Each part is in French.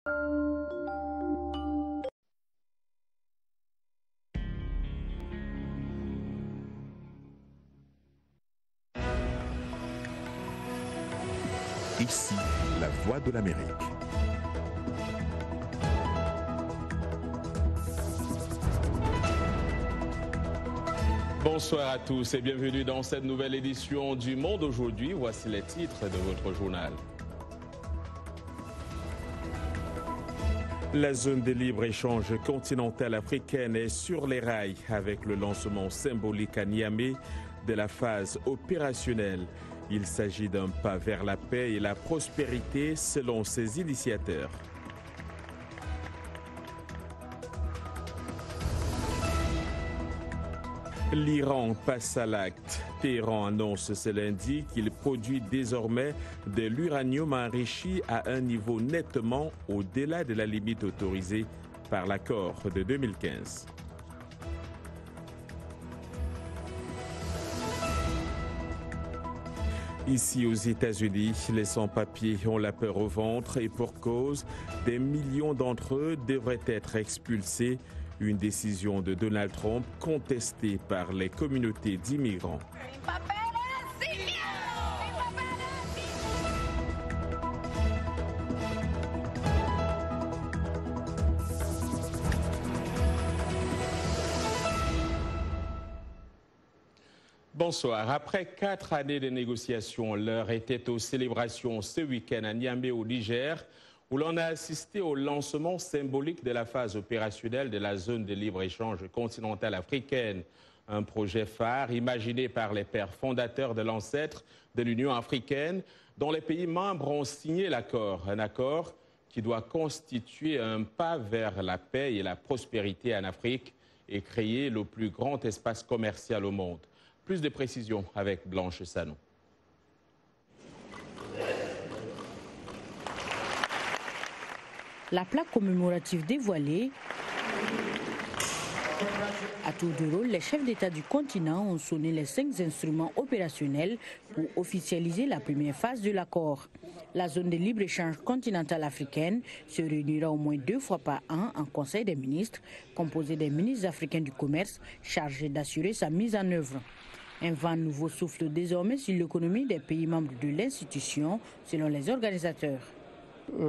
Ici, la voix de l'Amérique. Bonsoir à tous et bienvenue dans cette nouvelle édition du Monde aujourd'hui. Voici les titres de votre journal. La zone de libre-échange continentale africaine est sur les rails avec le lancement symbolique à Niamey de la phase opérationnelle. Il s'agit d'un pas vers la paix et la prospérité selon ses initiateurs. L'Iran passe à l'acte. Téhéran annonce ce lundi qu'il produit désormais de l'uranium enrichi à un niveau nettement au-delà de la limite autorisée par l'accord de 2015. Ici aux États-Unis, les sans-papiers ont la peur au ventre et pour cause, des millions d'entre eux devraient être expulsés. Une décision de Donald Trump contestée par les communautés d'immigrants. Bonsoir. Après 4 années de négociations, l'heure était aux célébrations ce week-end à Niamey au Niger, où l'on a assisté au lancement symbolique de la phase opérationnelle de la zone de libre-échange continentale africaine. Un projet phare imaginé par les pères fondateurs de l'ancêtre de l'Union africaine, dont les pays membres ont signé l'accord. Un accord qui doit constituer un pas vers la paix et la prospérité en Afrique et créer le plus grand espace commercial au monde. Plus de précisions avec Blanche Sanon. La plaque commémorative dévoilée, à tour de rôle, les chefs d'État du continent ont sonné les 5 instruments opérationnels pour officialiser la première phase de l'accord. La zone de libre-échange continentale africaine se réunira au moins 2 fois par an en Conseil des ministres, composé des ministres africains du commerce chargés d'assurer sa mise en œuvre. Un vent nouveau souffle désormais sur l'économie des pays membres de l'institution, selon les organisateurs.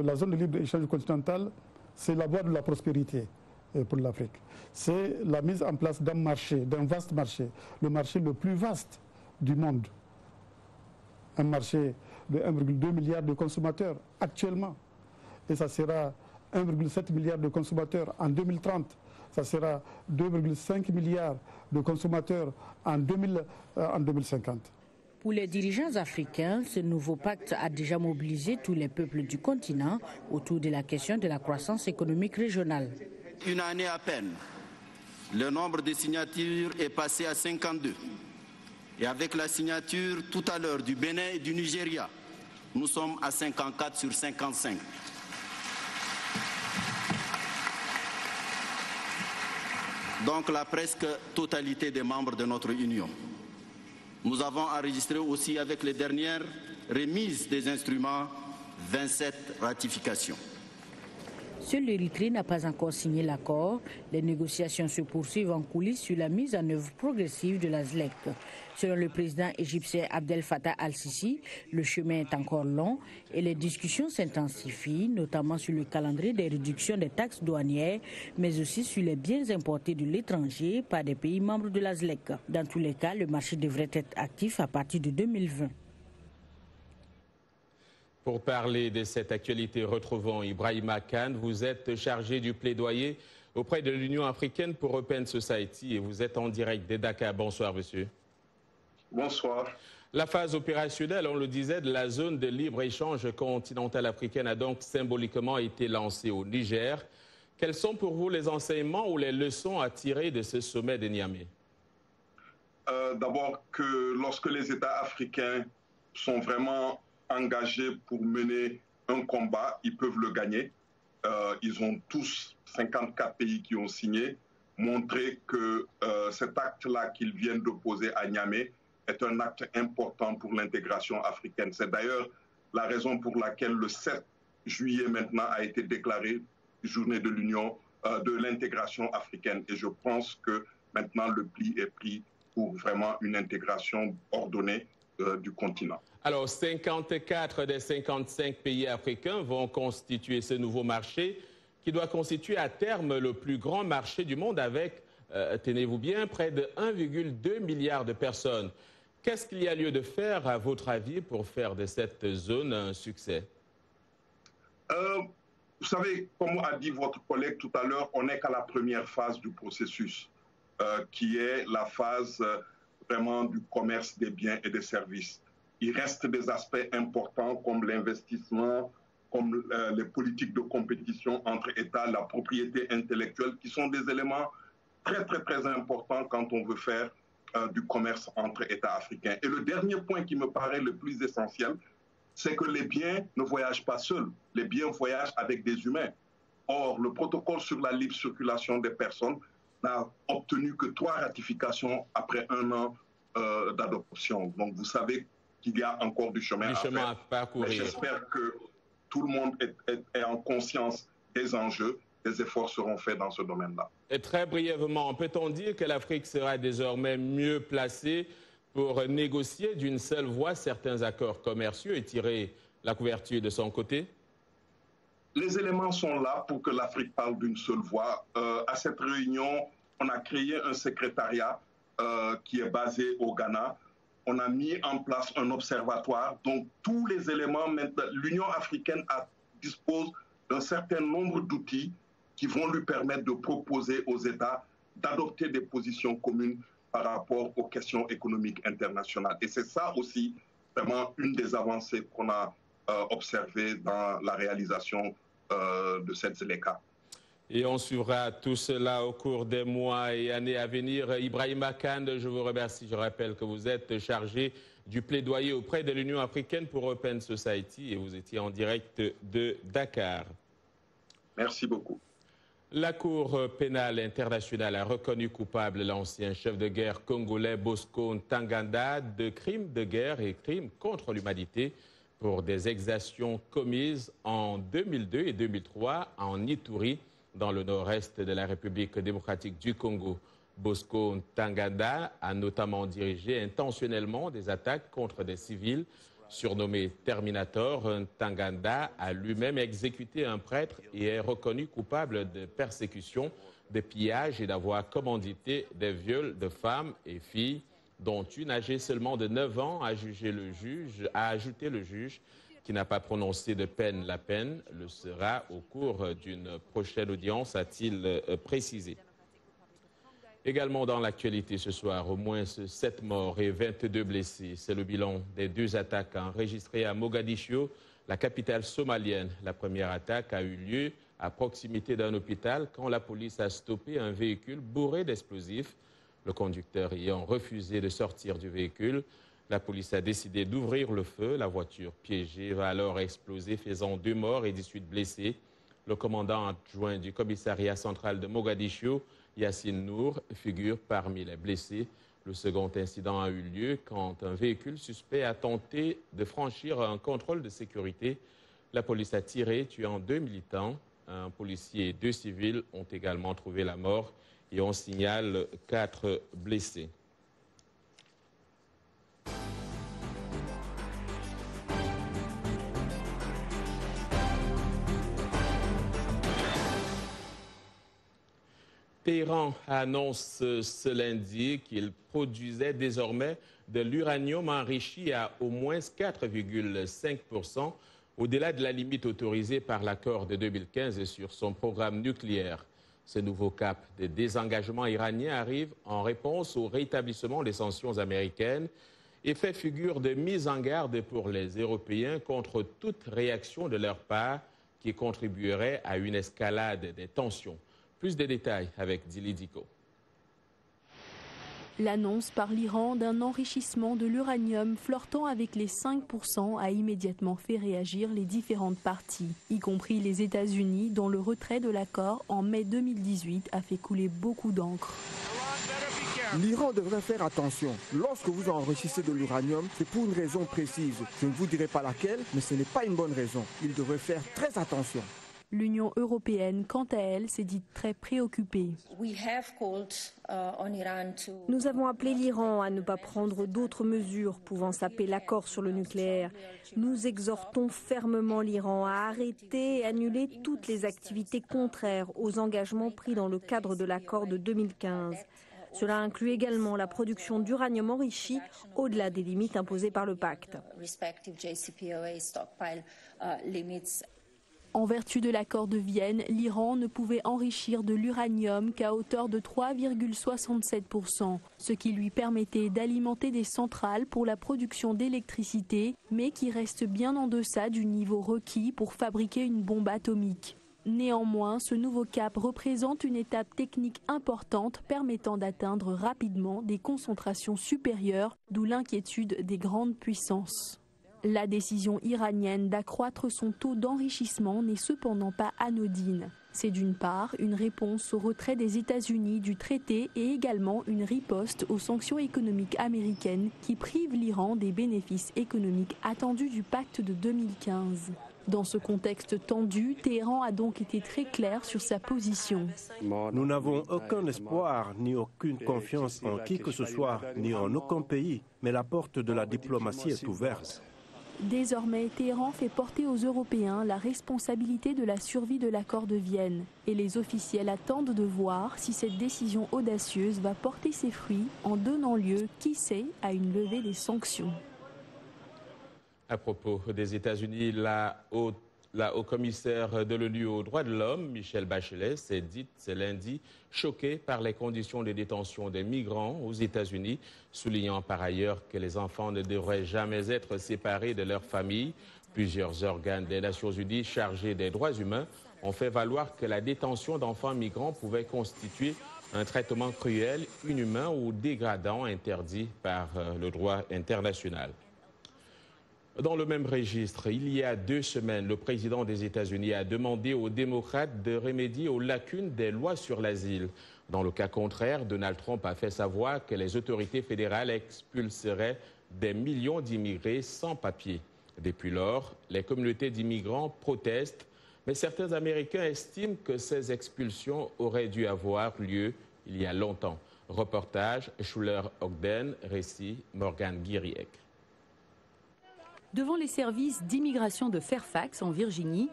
La zone de libre-échange continentale, c'est la voie de la prospérité pour l'Afrique. C'est la mise en place d'un marché, d'un vaste marché, le marché le plus vaste du monde. Un marché de 1,2 milliard de consommateurs actuellement. Et ça sera 1,7 milliard de consommateurs en 2030. Ça sera 2,5 milliards de consommateurs en 2050. Pour les dirigeants africains, ce nouveau pacte a déjà mobilisé tous les peuples du continent autour de la question de la croissance économique régionale. Une année à peine, le nombre de signatures est passé à 52. Et avec la signature tout à l'heure du Bénin et du Nigeria, nous sommes à 54 sur 55. Donc la presque totalité des membres de notre Union. Nous avons enregistré aussi avec les dernières remises des instruments 27 ratifications. Seul l'Érythrée n'a pas encore signé l'accord. Les négociations se poursuivent en coulisses sur la mise en œuvre progressive de la ZLEC. Selon le président égyptien Abdel Fattah al-Sisi, le chemin est encore long et les discussions s'intensifient, notamment sur le calendrier des réductions des taxes douanières, mais aussi sur les biens importés de l'étranger par des pays membres de la ZLEC. Dans tous les cas, le marché devrait être actif à partir de 2020. Pour parler de cette actualité, retrouvons Ibrahima Kane. Vous êtes chargé du plaidoyer auprès de l'Union africaine pour Open Society et vous êtes en direct de Dakar. Bonsoir, monsieur. Bonsoir. La phase opérationnelle, on le disait, de la zone de libre-échange continentale africaine a donc symboliquement été lancée au Niger. Quels sont pour vous les enseignements ou les leçons à tirer de ce sommet de Niamey? D'abord que lorsque les États africains sont vraiment engagés pour mener un combat, ils peuvent le gagner. Ils ont tous, 54 pays qui ont signé, montré que cet acte-là qu'ils viennent de poser à Niamey est un acte important pour l'intégration africaine. C'est d'ailleurs la raison pour laquelle le 7 juillet maintenant a été déclarée journée de l'Union, de l'intégration africaine. Et je pense que maintenant le pli est pris pour vraiment une intégration ordonnée du continent. Alors, 54 des 55 pays africains vont constituer ce nouveau marché qui doit constituer à terme le plus grand marché du monde avec, tenez-vous bien, près de 1,2 milliard de personnes. Qu'est-ce qu'il y a lieu de faire, à votre avis, pour faire de cette zone un succès? Vous savez, comme a dit votre collègue tout à l'heure, on n'est qu'à la première phase du processus, qui est la phase vraiment du commerce des biens et des services. Il reste des aspects importants comme l'investissement, comme les politiques de compétition entre États, la propriété intellectuelle, qui sont des éléments très, très, très importants quand on veut faire du commerce entre États africains. Et le dernier point qui me paraît le plus essentiel, c'est que les biens ne voyagent pas seuls. Les biens voyagent avec des humains. Or, le protocole sur la libre circulation des personnes n'a obtenu que 3 ratifications après 1 an d'adoption. Donc, vous savez qu'il y a encore du chemin à parcourir. J'espère que tout le monde est en conscience des enjeux. Des efforts seront faits dans ce domaine-là. Et très brièvement, peut-on dire que l'Afrique sera désormais mieux placée pour négocier d'une seule voix certains accords commerciaux et tirer la couverture de son côté? Les éléments sont là pour que l'Afrique parle d'une seule voix. À cette réunion, on a créé un secrétariat qui est basé au Ghana. On a mis en place un observatoire. Donc, tous les éléments, l'Union africaine dispose d'un certain nombre d'outils qui vont lui permettre de proposer aux États d'adopter des positions communes par rapport aux questions économiques internationales. Et c'est ça aussi vraiment une des avancées qu'on a observées dans la réalisation de cette ZLECA. Et on suivra tout cela au cours des mois et années à venir. Ibrahima Kane, je vous remercie. Je rappelle que vous êtes chargé du plaidoyer auprès de l'Union africaine pour Open Society et vous étiez en direct de Dakar. Merci beaucoup. La Cour pénale internationale a reconnu coupable l'ancien chef de guerre congolais Bosco Ntaganda de crimes de guerre et crimes contre l'humanité pour des exactions commises en 2002 et 2003 en Ituri, dans le nord-est de la République démocratique du Congo. Bosco Ntaganda a notamment dirigé intentionnellement des attaques contre des civils. Surnommé Terminator, Ntaganda a lui-même exécuté un prêtre et est reconnu coupable de persécution, de pillage et d'avoir commandité des viols de femmes et filles, dont une âgée seulement de 9 ans, a ajouté le juge qui n'a pas prononcé de peine. La peine le sera au cours d'une prochaine audience, a-t-il précisé. Également dans l'actualité ce soir, au moins 7 morts et 22 blessés. C'est le bilan des 2 attaques enregistrées à Mogadiscio, la capitale somalienne. La première attaque a eu lieu à proximité d'un hôpital quand la police a stoppé un véhicule bourré d'explosifs. Le conducteur ayant refusé de sortir du véhicule, la police a décidé d'ouvrir le feu. La voiture piégée va alors exploser, faisant 2 morts et 18 blessés. Le commandant adjoint du commissariat central de Mogadiscio, Yassine Nour, figure parmi les blessés. Le second incident a eu lieu quand un véhicule suspect a tenté de franchir un contrôle de sécurité. La police a tiré, tuant 2 militants. Un policier et 2 civils ont également trouvé la mort et on signale 4 blessés. Téhéran annonce ce lundi qu'il produisait désormais de l'uranium enrichi à au moins 4,5%, au-delà de la limite autorisée par l'accord de 2015 sur son programme nucléaire. Ce nouveau cap de désengagement iranien arrive en réponse au rétablissement des sanctions américaines et fait figure de mise en garde pour les Européens contre toute réaction de leur part qui contribuerait à une escalade des tensions. Plus de détails avec Dili Diko. L'annonce par l'Iran d'un enrichissement de l'uranium flirtant avec les 5% a immédiatement fait réagir les différentes parties, y compris les États-Unis, dont le retrait de l'accord en mai 2018 a fait couler beaucoup d'encre. L'Iran devrait faire attention. Lorsque vous enrichissez de l'uranium, c'est pour une raison précise. Je ne vous dirai pas laquelle, mais ce n'est pas une bonne raison. Il devrait faire très attention. L'Union européenne, quant à elle, s'est dite très préoccupée. Nous avons appelé l'Iran à ne pas prendre d'autres mesures pouvant saper l'accord sur le nucléaire. Nous exhortons fermement l'Iran à arrêter et annuler toutes les activités contraires aux engagements pris dans le cadre de l'accord de 2015. Cela inclut également la production d'uranium enrichi au-delà des limites imposées par le pacte. En vertu de l'accord de Vienne, l'Iran ne pouvait enrichir de l'uranium qu'à hauteur de 3,67%, ce qui lui permettait d'alimenter des centrales pour la production d'électricité, mais qui reste bien en deçà du niveau requis pour fabriquer une bombe atomique. Néanmoins, ce nouveau cap représente une étape technique importante permettant d'atteindre rapidement des concentrations supérieures, d'où l'inquiétude des grandes puissances. La décision iranienne d'accroître son taux d'enrichissement n'est cependant pas anodine. C'est d'une part une réponse au retrait des États-Unis du traité et également une riposte aux sanctions économiques américaines qui privent l'Iran des bénéfices économiques attendus du pacte de 2015. Dans ce contexte tendu, Téhéran a donc été très clair sur sa position. Nous n'avons aucun espoir ni aucune confiance en qui que ce soit, ni en aucun pays, mais la porte de la diplomatie est ouverte. Désormais, Téhéran fait porter aux Européens la responsabilité de la survie de l'accord de Vienne. Et les officiels attendent de voir si cette décision audacieuse va porter ses fruits en donnant lieu, qui sait, à une levée des sanctions. À propos des États-Unis, la haut-commissaire de l'ONU aux droits de l'homme, Michelle Bachelet, s'est dite ce lundi choquée par les conditions de détention des migrants aux États-Unis, soulignant par ailleurs que les enfants ne devraient jamais être séparés de leur famille. Plusieurs organes des Nations Unies chargés des droits humains ont fait valoir que la détention d'enfants migrants pouvait constituer un traitement cruel, inhumain ou dégradant interdit par le droit international. Dans le même registre, il y a 2 semaines, le président des États-Unis a demandé aux démocrates de remédier aux lacunes des lois sur l'asile. Dans le cas contraire, Donald Trump a fait savoir que les autorités fédérales expulseraient des millions d'immigrés sans papier. Depuis lors, les communautés d'immigrants protestent, mais certains Américains estiment que ces expulsions auraient dû avoir lieu il y a longtemps. Reportage Schuller-Ogden, récit Morgane Guiriec. Devant les services d'immigration de Fairfax, en Virginie,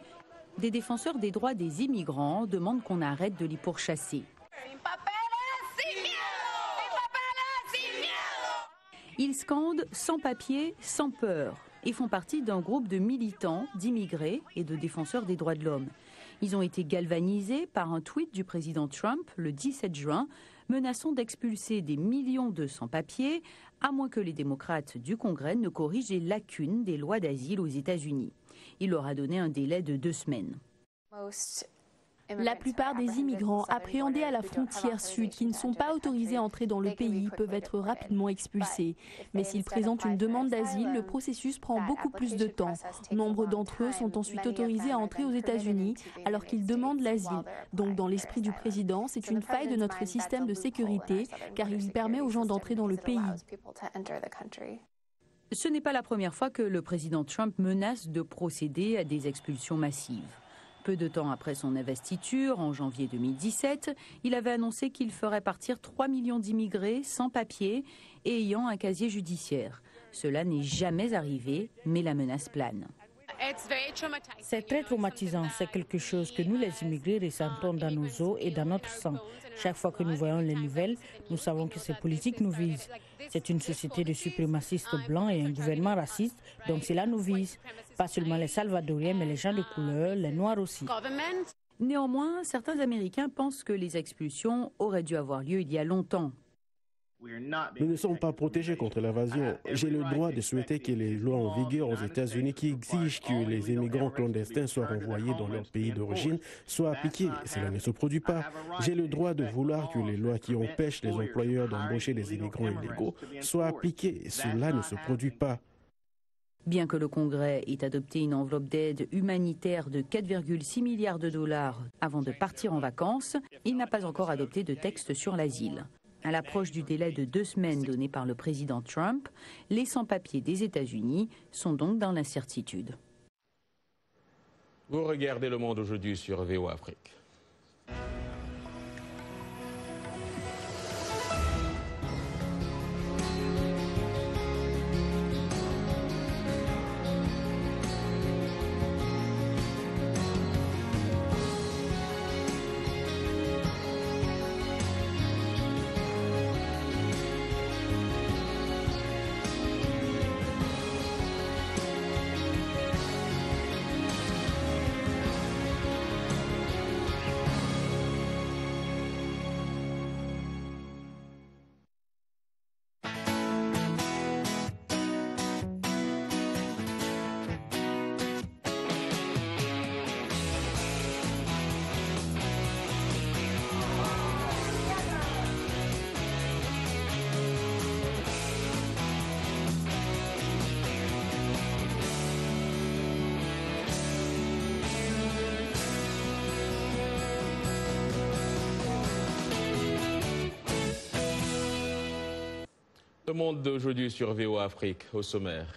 des défenseurs des droits des immigrants demandent qu'on arrête de les pourchasser. Ils scandent « sans papier, sans peur » et font partie d'un groupe de militants, d'immigrés et de défenseurs des droits de l'homme. Ils ont été galvanisés par un tweet du président Trump le 17 juin, menaçant d'expulser des millions de sans-papiers, à moins que les démocrates du Congrès ne corrigent les lacunes des lois d'asile aux États-Unis. Il leur a donné un délai de 2 semaines. La plupart des immigrants appréhendés à la frontière sud qui ne sont pas autorisés à entrer dans le pays peuvent être rapidement expulsés. Mais s'ils présentent une demande d'asile, le processus prend beaucoup plus de temps. Nombre d'entre eux sont ensuite autorisés à entrer aux États-Unis alors qu'ils demandent l'asile. Donc dans l'esprit du président, c'est une faille de notre système de sécurité car il permet aux gens d'entrer dans le pays. Ce n'est pas la première fois que le président Trump menace de procéder à des expulsions massives. Peu de temps après son investiture, en janvier 2017, il avait annoncé qu'il ferait partir 3 millions d'immigrés sans papier et ayant un casier judiciaire. Cela n'est jamais arrivé, mais la menace plane. C'est très traumatisant. C'est quelque chose que nous, les immigrés, ressentons dans nos os et dans notre sang. Chaque fois que nous voyons les nouvelles, nous savons que ces politiques nous visent. C'est une société de suprémacistes blancs et un gouvernement raciste, donc cela nous vise. Pas seulement les Salvadoriens, mais les gens de couleur, les Noirs aussi. Néanmoins, certains Américains pensent que les expulsions auraient dû avoir lieu il y a longtemps. Nous ne sommes pas protégés contre l'invasion. J'ai le droit de souhaiter que les lois en vigueur aux États-Unis qui exigent que les immigrants clandestins soient renvoyés dans leur pays d'origine soient appliquées. Cela ne se produit pas. J'ai le droit de vouloir que les lois qui empêchent les employeurs d'embaucher des immigrants illégaux soient appliquées. Cela ne se produit pas. Bien que le Congrès ait adopté une enveloppe d'aide humanitaire de 4,6 milliards de dollars avant de partir en vacances, il n'a pas encore adopté de texte sur l'asile. À l'approche du délai de 2 semaines donné par le président Trump, les sans-papiers des États-Unis sont donc dans l'incertitude. Vous regardez Le Monde aujourd'hui sur VOA Afrique. Le Monde d'aujourd'hui sur VOA Afrique, au sommaire.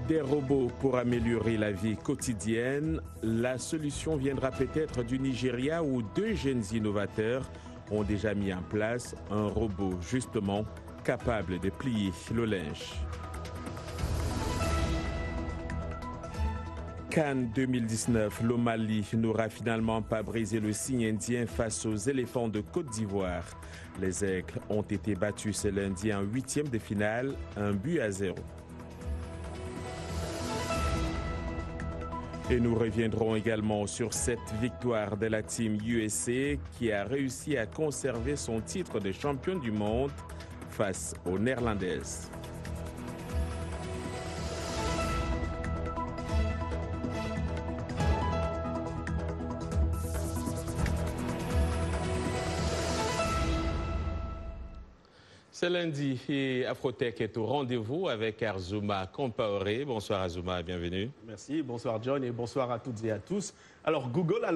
Des robots pour améliorer la vie quotidienne. La solution viendra peut-être du Nigeria où 2 jeunes innovateurs ont déjà mis en place un robot justement capable de plier le linge. Cannes 2019, le Mali n'aura finalement pas brisé le signe indien face aux éléphants de Côte d'Ivoire. Les Aigles ont été battus ce lundi en 8e de finale, 1-0. Et nous reviendrons également sur cette victoire de la team USA qui a réussi à conserver son titre de champion du monde face aux Néerlandaises. C'est lundi et Afrotech est au rendez-vous avec Azuma Compaoré. Bonsoir Azuma, bienvenue. Merci, bonsoir John et bonsoir à toutes et à tous. Alors Google a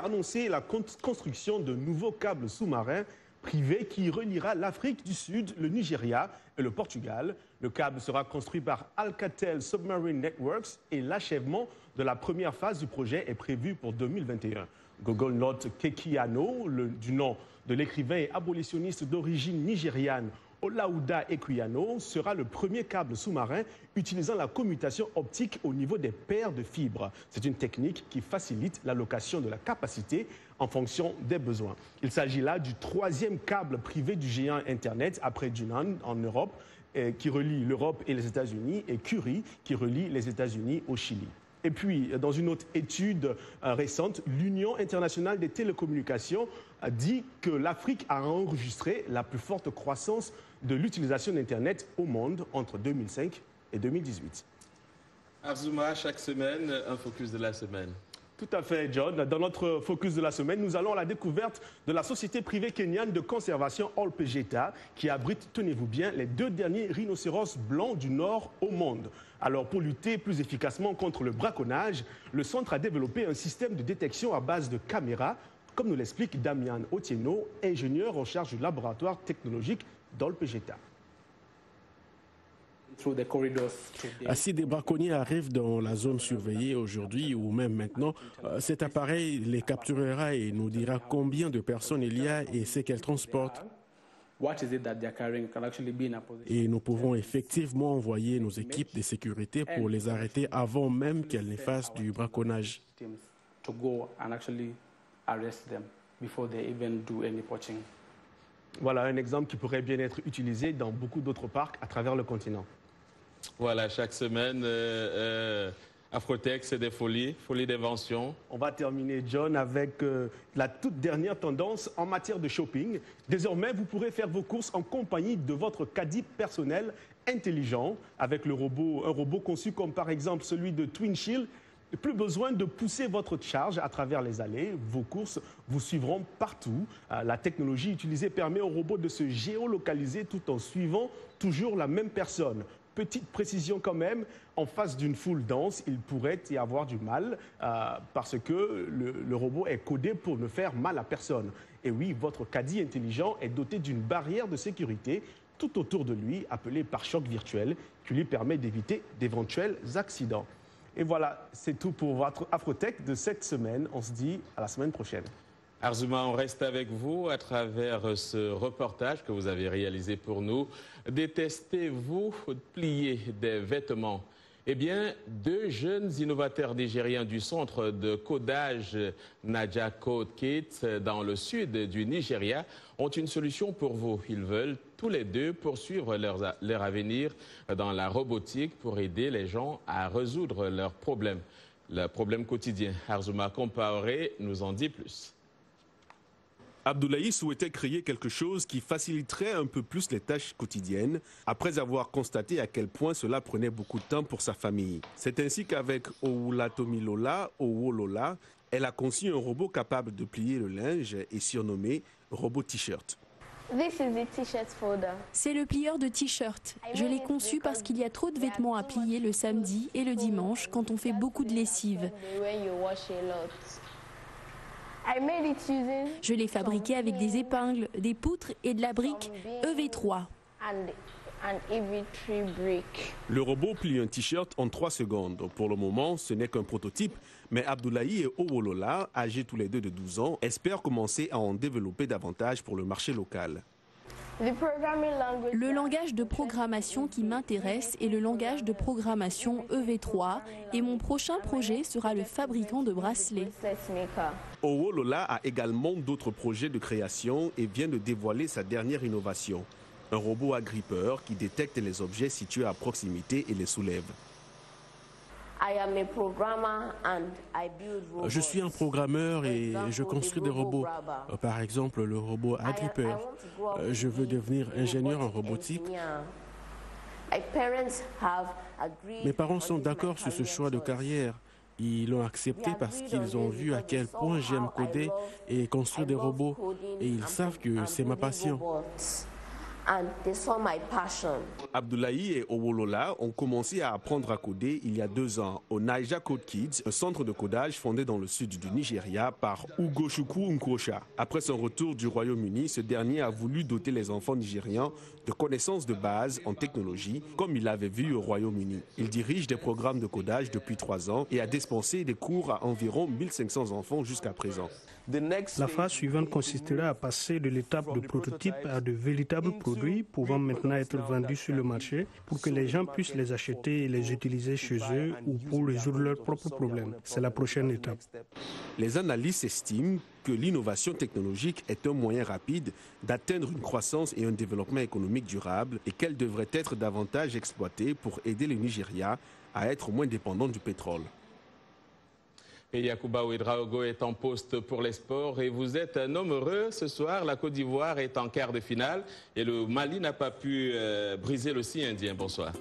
annoncé la construction de nouveaux câbles sous-marins privés qui reliera l'Afrique du Sud, le Nigeria et le Portugal. Le câble sera construit par Alcatel Submarine Networks et l'achèvement de la première phase du projet est prévu pour 2021. Google note qu'Equiano, du nom de l'écrivain et abolitionniste d'origine nigériane Olaouda Equiano, sera le premier câble sous-marin utilisant la commutation optique au niveau des paires de fibres. C'est une technique qui facilite l'allocation de la capacité en fonction des besoins. Il s'agit là du 3e câble privé du géant Internet après Dunan en Europe, qui relie l'Europe et les États-Unis, et Curie, qui relie les États-Unis au Chili. Et puis, dans une autre étude récente, l'Union internationale des télécommunications a dit que l'Afrique a enregistré la plus forte croissance de l'utilisation d'Internet au monde entre 2005 et 2018. Azuma, chaque semaine, un focus de la semaine. Tout à fait, John. Dans notre focus de la semaine, nous allons à la découverte de la société privée kenyane de conservation Olpejeta, qui abrite, tenez-vous bien, les 2 derniers rhinocéros blancs du Nord au monde. Alors, pour lutter plus efficacement contre le braconnage, le centre a développé un système de détection à base de caméras, comme nous l'explique Damian Otieno, ingénieur en charge du laboratoire technologique d'Olpejeta. Si des braconniers arrivent dans la zone surveillée aujourd'hui ou même maintenant, cet appareil les capturera et nous dira combien de personnes il y a et ce qu'elles transportent. Et nous pouvons effectivement envoyer nos équipes de sécurité pour les arrêter avant même qu'elles ne fassent du braconnage. Voilà un exemple qui pourrait bien être utilisé dans beaucoup d'autres parcs à travers le continent. Voilà, chaque semaine, Afrotech, c'est des folies d'invention. On va terminer, John, avec la toute dernière tendance en matière de shopping. Désormais, vous pourrez faire vos courses en compagnie de votre caddie personnel intelligent avec un robot conçu comme par exemple celui de TwinShield. Plus besoin de pousser votre charge à travers les allées. Vos courses vous suivront partout. La technologie utilisée permet au robot de se géolocaliser tout en suivant toujours la même personne. petite précision quand même, en face d'une foule dense, il pourrait y avoir du mal parce que le robot est codé pour ne faire mal à personne. Et oui, votre caddie intelligent est doté d'une barrière de sécurité tout autour de lui, appelée pare-choc virtuel, qui lui permet d'éviter d'éventuels accidents. Et voilà, c'est tout pour votre Afrotech de cette semaine. On se dit à la semaine prochaine. Arzouma, on reste avec vous à travers ce reportage que vous avez réalisé pour nous. Détestez-vous plier des vêtements? Eh bien, 2 jeunes innovateurs nigériens du centre de codage Naija Code Kit dans le sud du Nigeria ont une solution pour vous. Ils veulent tous les deux poursuivre leur avenir dans la robotique pour aider les gens à résoudre leurs problèmes quotidiens. Arzouma Compaoré nous en dit plus. Abdoulaye souhaitait créer quelque chose qui faciliterait un peu plus les tâches quotidiennes, après avoir constaté à quel point cela prenait beaucoup de temps pour sa famille. C'est ainsi qu'avec Owulatomilola, Owolola, elle a conçu un robot capable de plier le linge et surnommé robot t-shirt. C'est le plieur de t-shirt. Je l'ai conçu parce qu'il y a trop de vêtements à plier le samedi et le dimanche quand on fait beaucoup de lessive. Je l'ai fabriqué avec des épingles, des poutres et de la brique EV3. Le robot plie un t-shirt en 3 secondes. Pour le moment, ce n'est qu'un prototype, mais Abdoulaye et Owolola, âgés tous les deux de 12 ans, espèrent commencer à en développer davantage pour le marché local. Le langage de programmation qui m'intéresse est le langage de programmation EV3 et mon prochain projet sera le fabricant de bracelets. Owolola a également d'autres projets de création et vient de dévoiler sa dernière innovation, un robot agrippeur qui détecte les objets situés à proximité et les soulève. Je suis un programmeur et je construis des robots. Par exemple, le robot agrippeur. Je veux devenir ingénieur en robotique. Mes parents sont d'accord sur ce choix de carrière. Ils l'ont accepté parce qu'ils ont vu à quel point j'aime coder et construire des robots. Et ils savent que c'est ma passion. Abdoulaye et Owolola ont commencé à apprendre à coder il y a 2 ans au Naija Code Kids, un centre de codage fondé dans le sud du Nigeria par Ugochukwu Nkwocha. Après son retour du Royaume-Uni, ce dernier a voulu doter les enfants nigérians de connaissances de base en technologie, comme il l'avait vu au Royaume-Uni. Il dirige des programmes de codage depuis 3 ans et a dispensé des cours à environ 1500 enfants jusqu'à présent. La phase suivante consistera à passer de l'étape de prototype à de véritables produits pouvant maintenant être vendus sur le marché pour que les gens puissent les acheter et les utiliser chez eux ou pour résoudre leurs propres problèmes. C'est la prochaine étape. Les analystes estiment que l'innovation technologique est un moyen rapide d'atteindre une croissance et un développement économique durable et qu'elle devrait être davantage exploitée pour aider le Nigeria à être moins dépendant du pétrole. Et Yacouba Ouedraogo est en poste pour les sports et vous êtes un homme heureux. Ce soir, la Côte d'Ivoire est en quart de finale et le Mali n'a pas pu briser le sien indien. Bonsoir.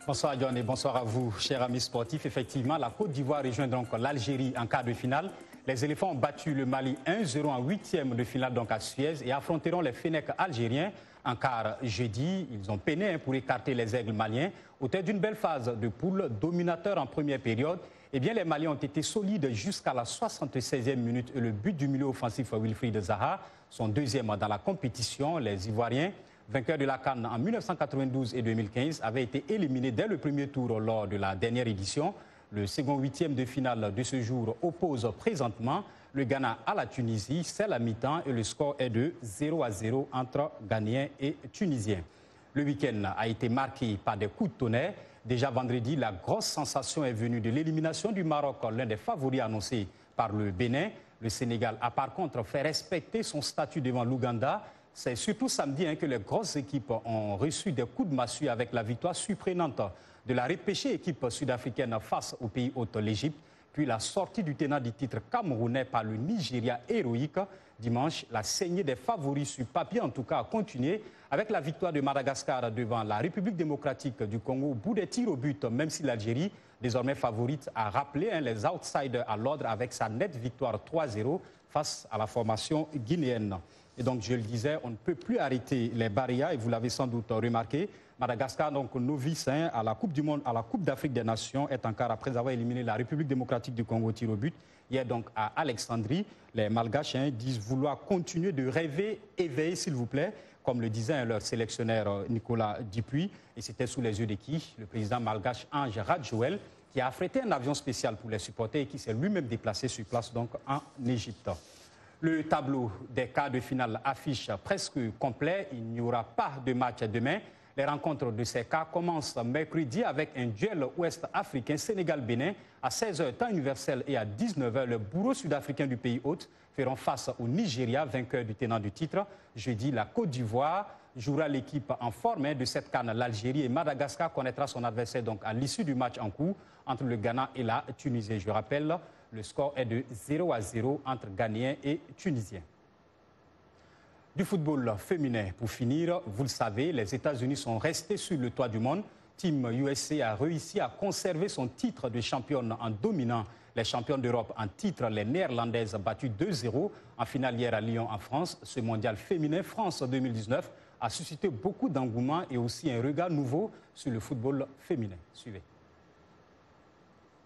Bonsoir John et bonsoir à vous, chers amis sportifs. Effectivement, la Côte d'Ivoire rejoint donc l'Algérie en quart de finale. Les éléphants ont battu le Mali 1-0 en 8e de finale donc à Suez et affronteront les Fennecs algériens en quart jeudi. Ils ont peiné pour écarter les aigles maliens. Au terme d'une belle phase de poule, dominateur en première période, eh bien, les Maliens ont été solides jusqu'à la 76e minute et le but du milieu offensif Wilfried Zaha, son deuxième dans la compétition. Les Ivoiriens, vainqueurs de la CAN en 1992 et 2015, avaient été éliminés dès le premier tour lors de la dernière édition. Le second 8e de finale de ce jour oppose présentement le Ghana à la Tunisie. C'est la mi-temps et le score est de 0-0 entre Ghanéens et Tunisiens. Le week-end a été marqué par des coups de tonnerre. Déjà vendredi, la grosse sensation est venue de l'élimination du Maroc, l'un des favoris annoncés par le Bénin. Le Sénégal a par contre fait respecter son statut devant l'Ouganda. C'est surtout samedi que les grosses équipes ont reçu des coups de massue avec la victoire surprenante de la repêchée équipe sud-africaine face au pays hôte, l'Égypte, puis la sortie du tenant du titre camerounais par le Nigeria héroïque. Dimanche, la saignée des favoris sur papier en tout cas a continué avec la victoire de Madagascar devant la République démocratique du Congo au bout des tirs au but, même si l'Algérie, désormais favorite, a rappelé les outsiders à l'ordre avec sa nette victoire 3-0 face à la formation guinéenne. Et donc, je le disais, on ne peut plus arrêter les barrières, et vous l'avez sans doute remarqué. Madagascar, donc novice à la Coupe du Monde, à la Coupe d'Afrique des Nations, est en quart après avoir éliminé la République démocratique du Congo au tir au but. Hier, donc, à Alexandrie, les Malgaches disent vouloir continuer de rêver, éveiller, s'il vous plaît, comme le disait leur sélectionneur Nicolas Dupuis. Et c'était sous les yeux de qui? Le président malgache Ange Radjoel, qui a affrété un avion spécial pour les supporters et qui s'est lui-même déplacé sur place donc, en Égypte. Le tableau des quarts de finale affiche presque complet. Il n'y aura pas de match demain. Les rencontres de ces quarts commencent mercredi avec un duel ouest-africain Sénégal-Bénin à 16h temps universel et à 19h. Le bourreau sud-africain du pays hôte feront face au Nigeria, vainqueur du tenant du titre. Jeudi, la Côte d'Ivoire jouera l'équipe en forme de cette CAN. L'Algérie et Madagascar connaîtra son adversaire donc à l'issue du match en cours entre le Ghana et la Tunisie. Je rappelle, le score est de 0-0 entre Ghanéens et Tunisiens. Du football féminin, pour finir, vous le savez, les États-Unis sont restés sur le toit du monde. Team USA a réussi à conserver son titre de championne en dominant les championnes d'Europe en titre, les Néerlandaises battues 2-0 en finale hier à Lyon en France. Ce mondial féminin France 2019 a suscité beaucoup d'engouement et aussi un regard nouveau sur le football féminin. Suivez.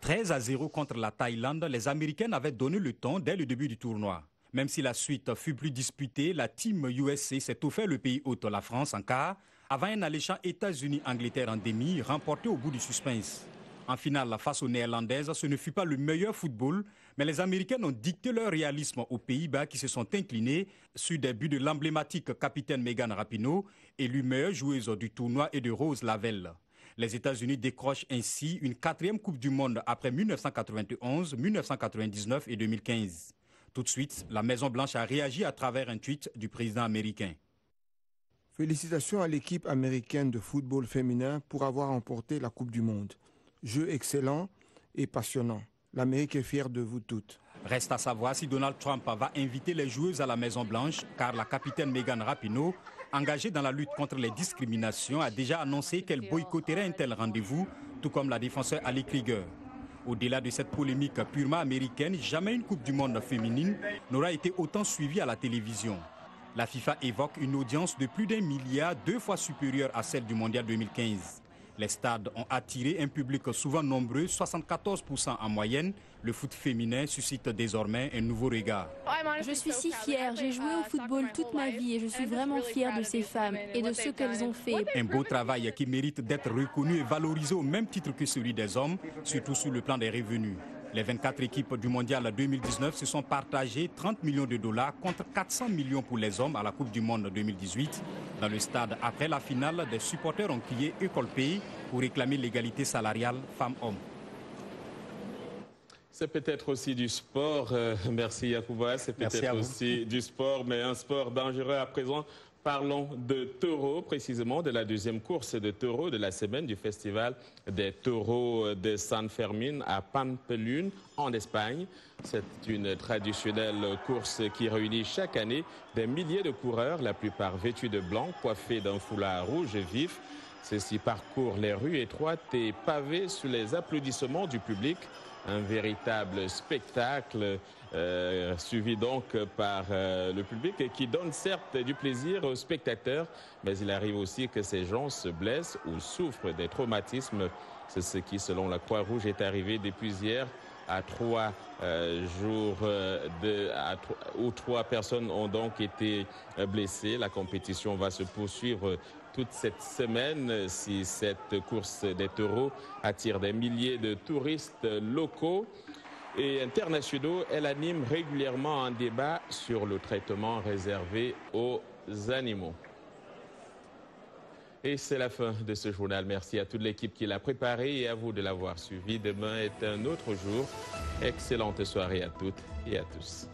13-0 contre la Thaïlande, les Américaines avaient donné le ton dès le début du tournoi. Même si la suite fut plus disputée, la Team USA s'est offert le pays hôte, la France, en quart, avant un alléchant États-Unis-Angleterre en demi, remporté au bout du suspense. En finale, face aux Néerlandaises, ce ne fut pas le meilleur football, mais les Américaines ont dicté leur réalisme aux Pays-Bas qui se sont inclinés sur des buts de l'emblématique capitaine Megan Rapinoe, élue meilleure joueuse du tournoi, et de Rose Lavelle. Les États-Unis décrochent ainsi une 4e Coupe du Monde après 1991, 1999 et 2015. Tout de suite, la Maison-Blanche a réagi à travers un tweet du président américain. Félicitations à l'équipe américaine de football féminin pour avoir remporté la Coupe du Monde. Jeu excellent et passionnant. L'Amérique est fière de vous toutes. Reste à savoir si Donald Trump va inviter les joueuses à la Maison-Blanche, car la capitaine Megan Rapinoe, engagée dans la lutte contre les discriminations, a déjà annoncé qu'elle boycotterait un tel rendez-vous, tout comme la défenseure Ali Krieger. Au-delà de cette polémique purement américaine, jamais une Coupe du Monde féminine n'aura été autant suivie à la télévision. La FIFA évoque une audience de plus d'1 milliard, 2 fois supérieure à celle du Mondial 2015. Les stades ont attiré un public souvent nombreux, 74% en moyenne. Le foot féminin suscite désormais un nouveau regard. Je suis si fière, j'ai joué au football toute ma vie et je suis vraiment fière de ces femmes et de ce qu'elles ont fait. Un beau travail qui mérite d'être reconnu et valorisé au même titre que celui des hommes, surtout sur le plan des revenus. Les 24 équipes du Mondial 2019 se sont partagées 30 millions de dollars contre 400 millions pour les hommes à la Coupe du Monde 2018. Dans le stade, après la finale, des supporters ont crié « École Pays » pour réclamer l'égalité salariale femmes-hommes. C'est peut-être aussi du sport. Merci Yacouba. C'est peut-être aussi du sport, mais un sport dangereux à présent. Parlons de taureaux, précisément de la deuxième course de taureaux de la semaine du Festival des taureaux de San Fermín à Pampelune, en Espagne. C'est une traditionnelle course qui réunit chaque année des milliers de coureurs, la plupart vêtus de blanc, coiffés d'un foulard rouge vif. Ceux-ci parcourent les rues étroites et pavées sous les applaudissements du public. Un véritable spectacle suivi donc par le public et qui donne certes du plaisir aux spectateurs, mais il arrive aussi que ces gens se blessent ou souffrent des traumatismes. C'est ce qui, selon la Croix-Rouge, est arrivé depuis hier à 3 jours où 3 personnes ont donc été blessées. La compétition va se poursuivre toute cette semaine si cette course des taureaux attire des milliers de touristes locaux et internationaux. Elle anime régulièrement un débat sur le traitement réservé aux animaux. Et c'est la fin de ce journal. Merci à toute l'équipe qui l'a préparé et à vous de l'avoir suivi. Demain est un autre jour. Excellente soirée à toutes et à tous.